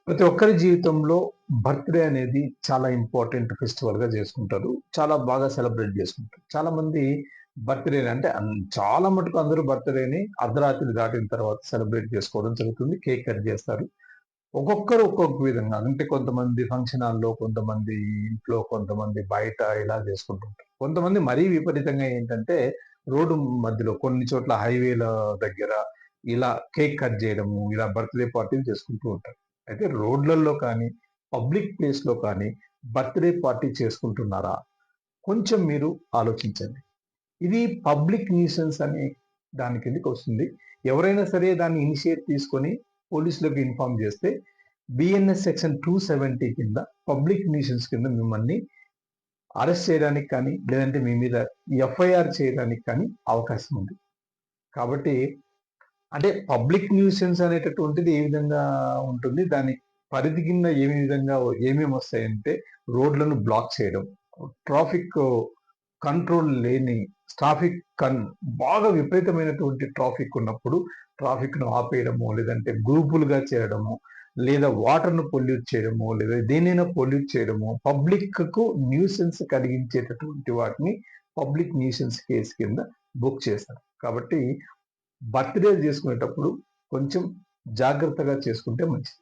ప్రతి ఒక్కరి జీవితంలో బర్త్‌డే అనేది చాలా ఇంపార్టెంట్ ఫెస్టివల్‌గా చేసుకుంటారు. చాలా బాగా సెలబ్రేట్ చేసుకుంటారు. చాలామంది బర్త్‌డేని అంటే చాలా మటుకు అందరూ బర్త్‌డేని అర్ధరాత్రి దాటిన తర్వాత సెలబ్రేట్ చేసుకోవడం జరుగుతుంది. కేక్ కట్ చేస్తారు. ఒక్కొక్కరు ఒక్కొక్క విధంగా అంటే కొంతమంది ఫంక్షన్ హాల్‌లో, కొంతమంది ఇంట్లో, కొంతమంది బయట ఇలా చేసుకుంటుంటారు. కొంతమంది మరీ విపరీతంగా ఏంటంటే రోడ్డు మధ్యలో కొన్ని చోట్ల హైవేల దగ్గర ఇలా కేక్ కట్ చేయడము, ఇలా బర్త్‌డే పార్టీలు చేసుకుంటూ ఉంటారు. అయితే రోడ్లల్లో కానీ, పబ్లిక్ ప్లేస్‌లో కానీ బర్త్‌డే పార్టీ చేసుకుంటున్నారా? కొంచెం మీరు ఆలోచించండి. ఇది పబ్లిక్ న్యూసెన్స్ అనే దాని కిందకొస్తుంది. ఎవరైనా సరే దాన్ని ఇనిషియేట్ తీసుకొని పోలీసులకు ఇన్ఫార్మ్ చేస్తే బిఎన్ఎస్ సెక్షన్ 270 కింద పబ్లిక్ న్యూసెన్స్ కింద మిమ్మల్ని అరెస్ట్ చేయడానికి కానీ, లేదంటే మీ మీద ఎఫ్ఐఆర్ చేయడానికి కానీ అవకాశం ఉంది. కాబట్టి అంటే పబ్లిక్ న్యూసెన్స్ అనేటటువంటిది ఏ విధంగా ఉంటుంది? దాని పరిధి కింద విధంగా ఏమేమొస్తాయంటే రోడ్లను బ్లాక్ చేయడం, ట్రాఫిక్ కంట్రోల్ లేని ట్రాఫిక్ కన్ బాగా విపరీతమైనటువంటి ట్రాఫిక్ ఉన్నప్పుడు ట్రాఫిక్‌ను ఆపేయడము, లేదంటే గ్రూపులుగా చేయడము, లేదా వాటర్‌ను పొల్యూట్ చేయడము, లేదా దేన్నైనా పొల్యూట్ చేయడము, పబ్లిక్‌కు న్యూసెన్స్ కలిగించేటటువంటి వాటిని పబ్లిక్ న్యూసెన్స్ కేస్ కింద బుక్ చేస్తారు. కాబట్టి బర్త్‌డే చేసుకునేటప్పుడు కొంచెం జాగ్రత్తగా చేసుకుంటే మంచిది.